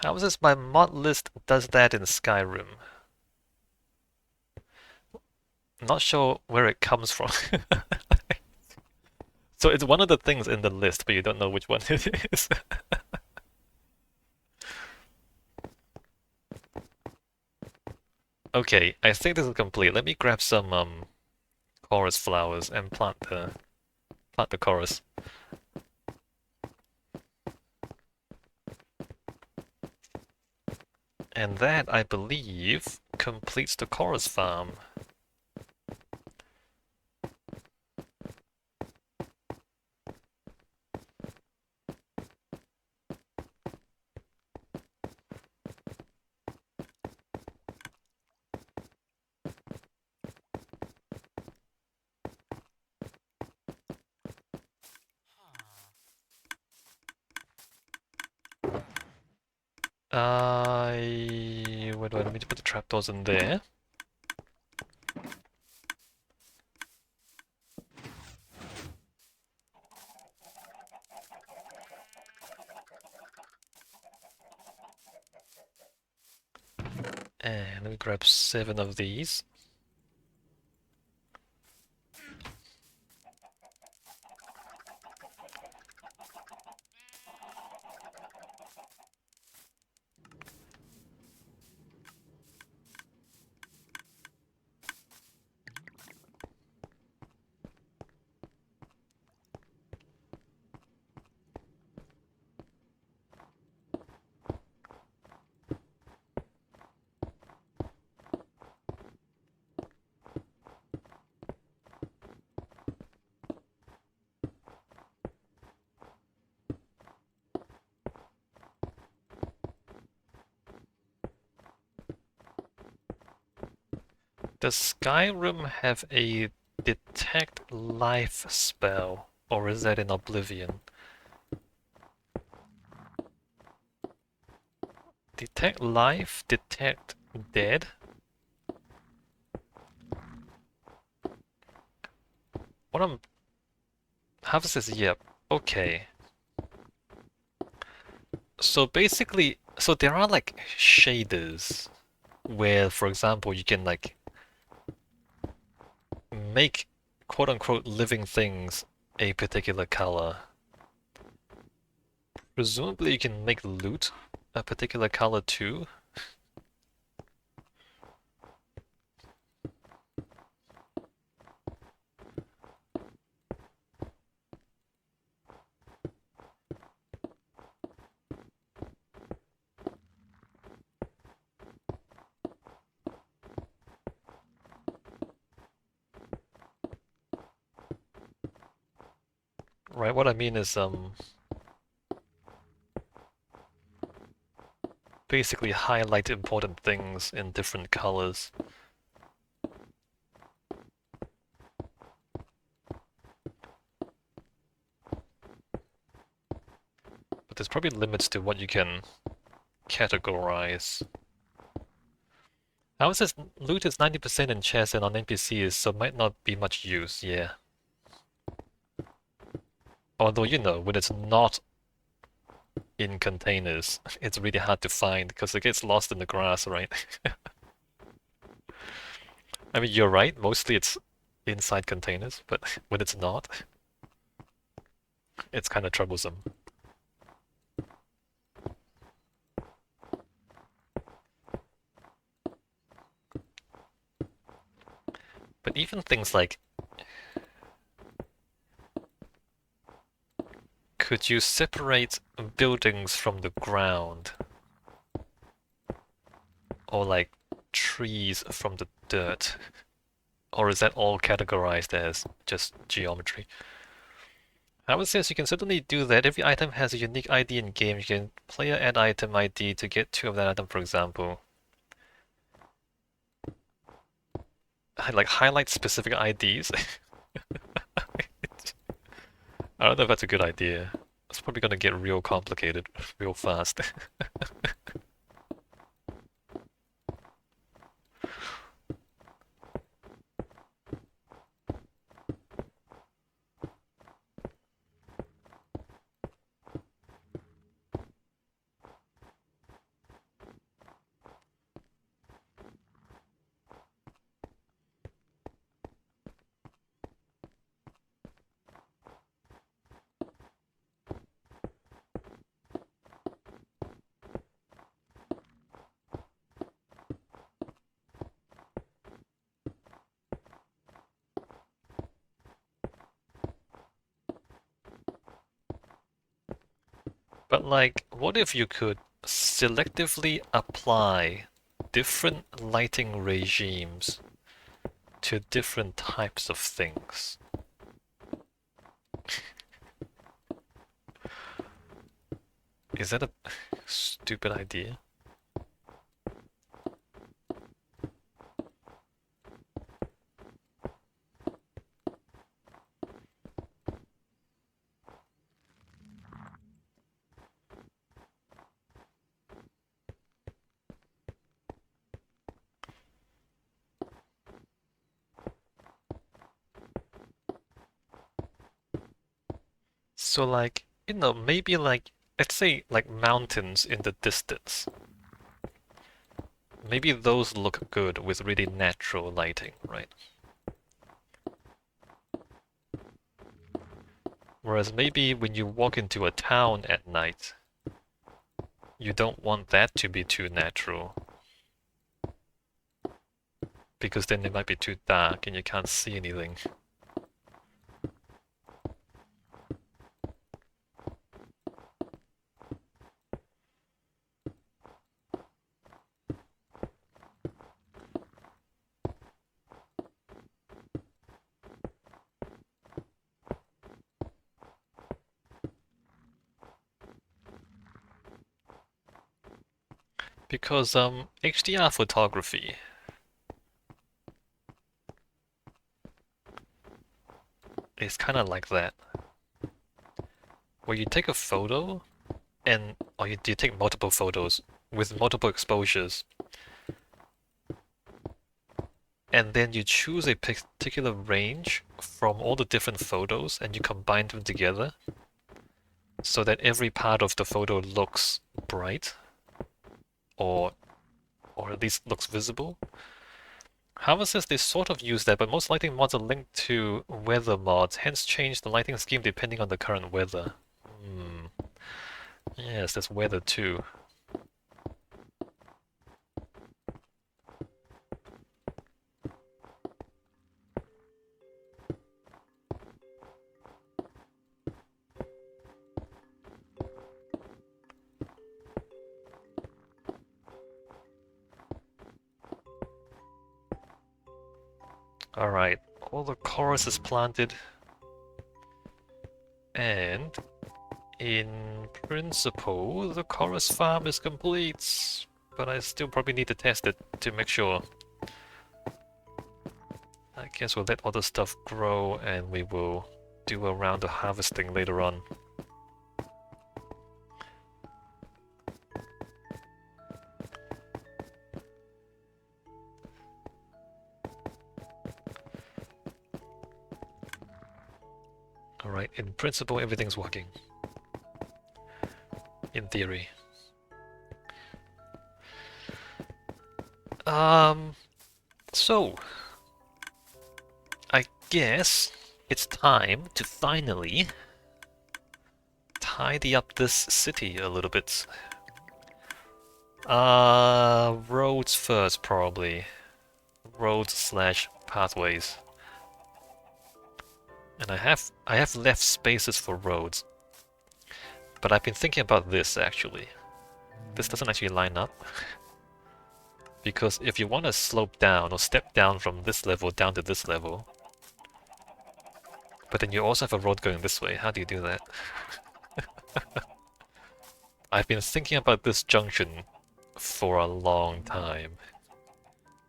How is this my mod list does that in Skyrim? Not sure where it comes from. So it's one of the things in the list, but you don't know which one it is. Okay, I think this is complete. Let me grab some chorus flowers and plant the chorus. And that, I believe, completes the chorus farm. Where do I need to put the trapdoors in there? And let me grab 7 of these. Does Skyrim have a detect life spell, or is that in Oblivion? Detect life, detect dead? What I'm... Harvest is yep. Okay. So basically, so there are like shaders where, for example, you can like make quote-unquote living things a particular color. Presumably you can make loot a particular color too. Right, what I mean is basically highlight important things in different colors. But there's probably limits to what you can categorize. How is this loot is 90% in chests and on NPCs, so might not be much use, yeah. Although, you know, when it's not in containers, it's really hard to find because it gets lost in the grass, right? I mean, you're right, mostly it's inside containers, but when it's not, it's kind of troublesome. But even things like, could you separate buildings from the ground? Or like trees from the dirt? Or is that all categorized as just geometry? I would say yes, you can certainly do that. Every item has a unique ID in game. You can player add item ID to get 2 of that item, for example. Like highlight specific IDs. I don't know if that's a good idea. It's probably gonna get real complicated real fast. But like, what if you could selectively apply different lighting regimes to different types of things? Is that a stupid idea? So like, maybe like, let's say like mountains in the distance. Maybe those look good with really natural lighting, right? Whereas maybe when you walk into a town at night, you don't want that to be too natural, because then it might be too dark and you can't see anything. Because HDR photography is kind of like that, where you take a photo or you take multiple photos with multiple exposures, and then you choose a particular range from all the different photos and you combine them together so that every part of the photo looks bright or or at least looks visible. However, says they sort of use that, but most lighting mods are linked to weather mods, hence change the lighting scheme depending on the current weather. Hmm. Yes, there's weather too. Alright, all the chorus is planted. And in principle, the chorus farm is complete. But I still probably need to test it to make sure. I guess we'll let all the stuff grow and we will do a round of harvesting later on. Alright, in principle everything's working. In theory. So I guess it's time to finally tidy up this city a little bit. Roads first, probably. Roads slash pathways. And I have left spaces for roads. But I've been thinking about this actually. This doesn't actually line up. Because if you want to slope down or step down from this level down to this level, but then you also have a road going this way, how do you do that? I've been thinking about this junction for a long time.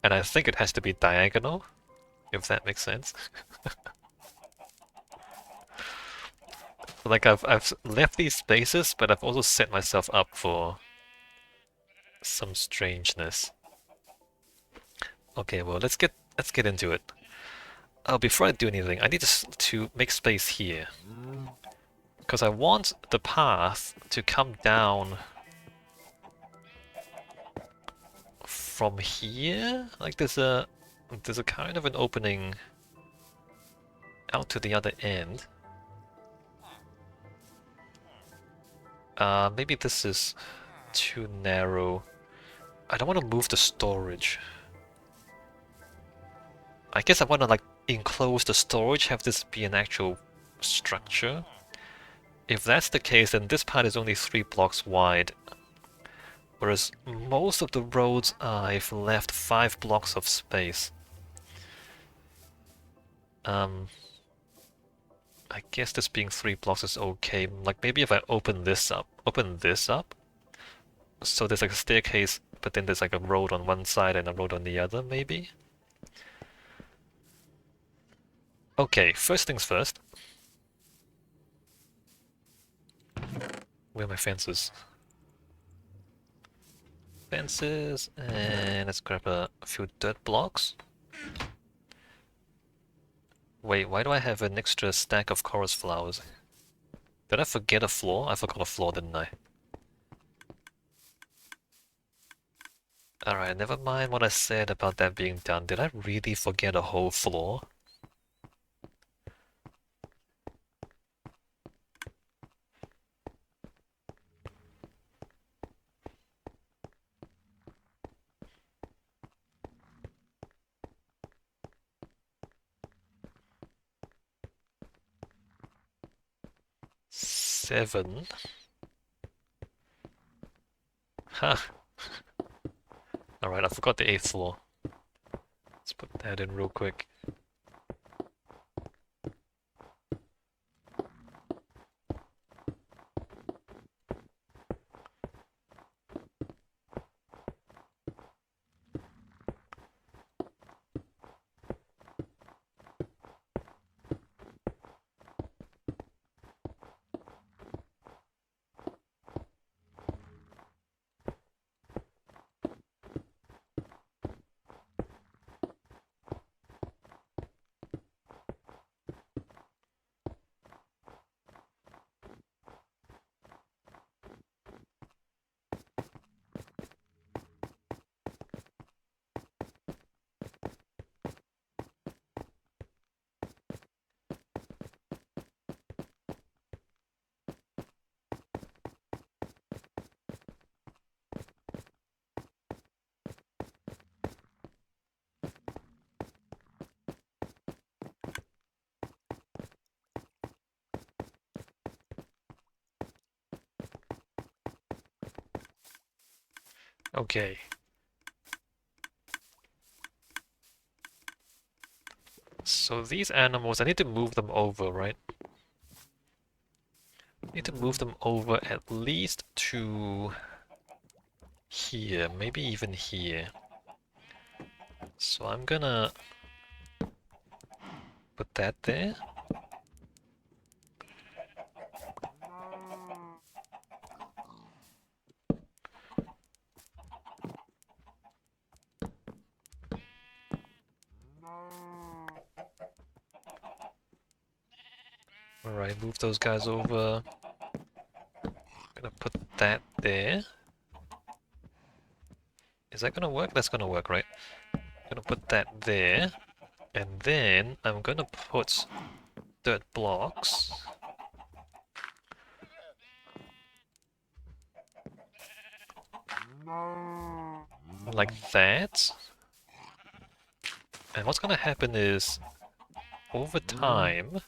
And I think it has to be diagonal, if that makes sense. Like I've left these spaces, but I've also set myself up for some strangeness. Okay, well let's get into it. Before I do anything, I need to make space here. Because I want the path to come down from here. Like there's a kind of an opening out to the other end. Maybe this is too narrow. I don't want to move the storage. I guess I want to like enclose the storage, have this be an actual structure. If that's the case, then this part is only 3 blocks wide, whereas most of the roads I've left 5 blocks of space. I guess this being 3 blocks is okay. Like maybe if I open this up, so there's like a staircase, but then there's like a road on one side and a road on the other, maybe? Okay, first things first. Where are my fences? Fences, and let's grab a few dirt blocks. Wait, why do I have an extra stack of chorus flowers? Did I forget a floor? I forgot a floor, didn't I? Alright, never mind what I said about that being done. Did I really forget a whole floor? Seven? Huh. Alright, I forgot the 8th floor. Let's put that in real quick. Okay. So these animals, I need to move them over, right? I need to move them over at least to here, maybe even here. So I'm gonna put that there. Alright, move those guys over. Gonna put that there. Is that gonna work? That's gonna work, right? Gonna put that there. And then I'm gonna put dirt blocks. Like that. And what's gonna happen is, over time,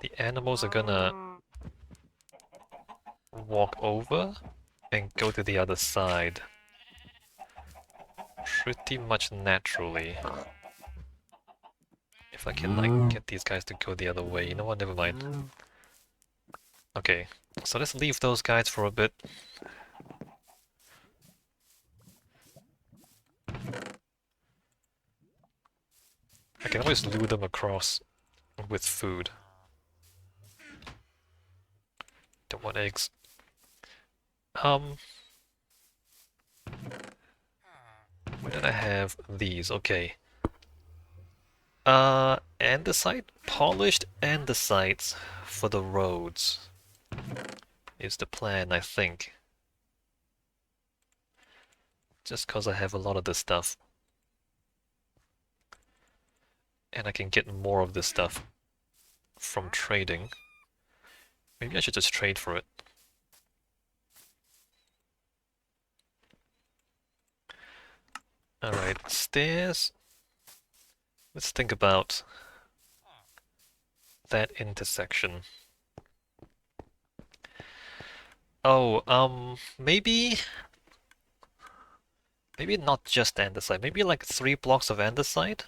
the animals are gonna walk over and go to the other side. Pretty much naturally. If I can, like, get these guys to go the other way. You know what? Never mind. Okay, so let's leave those guys for a bit. I can always lure them across with food. Don't want eggs. Where did I have these? Okay. Andesite? Polished andesites for the roads is the plan, I think. Just because I have a lot of this stuff. And I can get more of this stuff from trading. Maybe I should just trade for it. Alright, stairs. Let's think about that intersection. Oh, maybe not just andesite. Maybe like 3 blocks of andesite,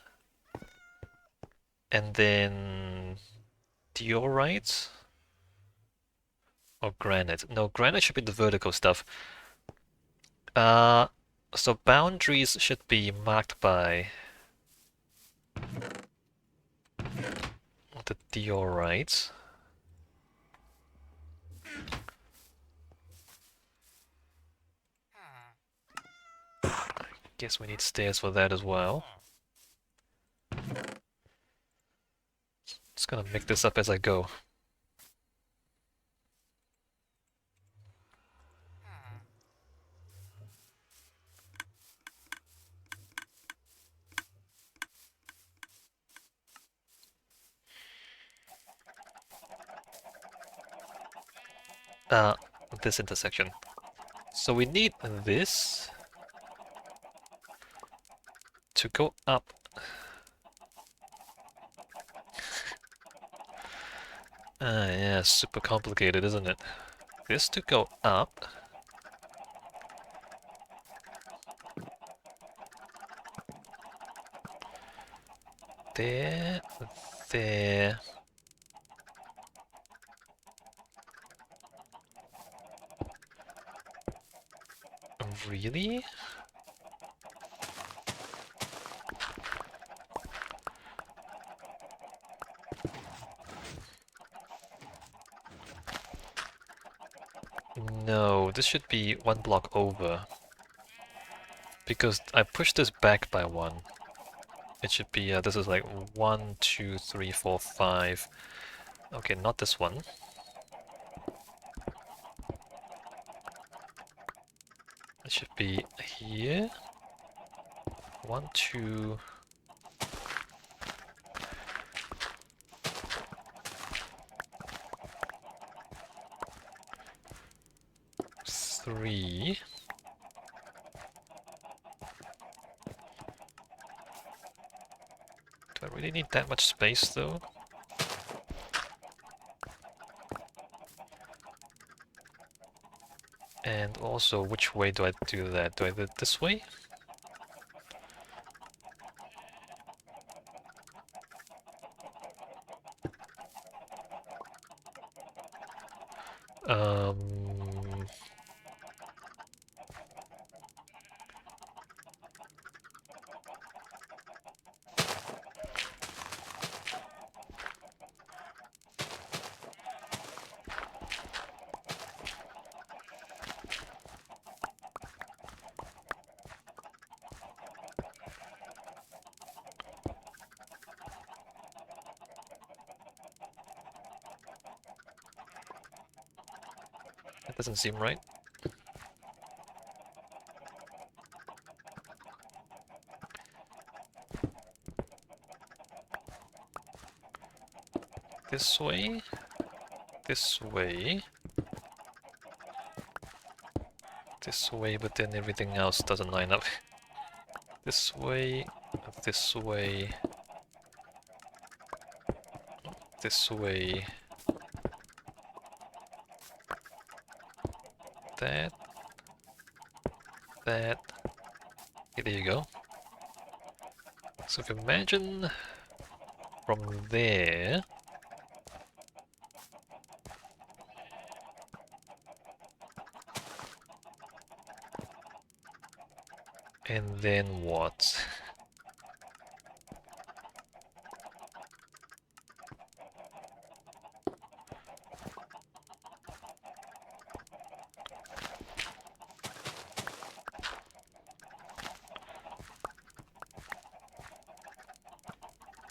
and then diorite or granite. No, granite should be the vertical stuff. Uh, so boundaries should be marked by the diorite. Guess we need stairs for that as well. Just gonna make this up as I go. Uh, this intersection. So we need this to go up. Yeah, super complicated, isn't it? This to go up. There, there. Really? No, this should be 1 block over. Because I pushed this back by 1. It should be, this is like 1, 2, 3, 4, 5. Okay, not this one. It should be here. 1, 2. 3. Do I really need that much space though? And also, which way do I do that? Do I do it this way? Um, that doesn't seem right. This way, this way, this way, but then everything else doesn't line up. This way, this way, this way, that, that. Okay, there you go. So if you imagine from there, and then what?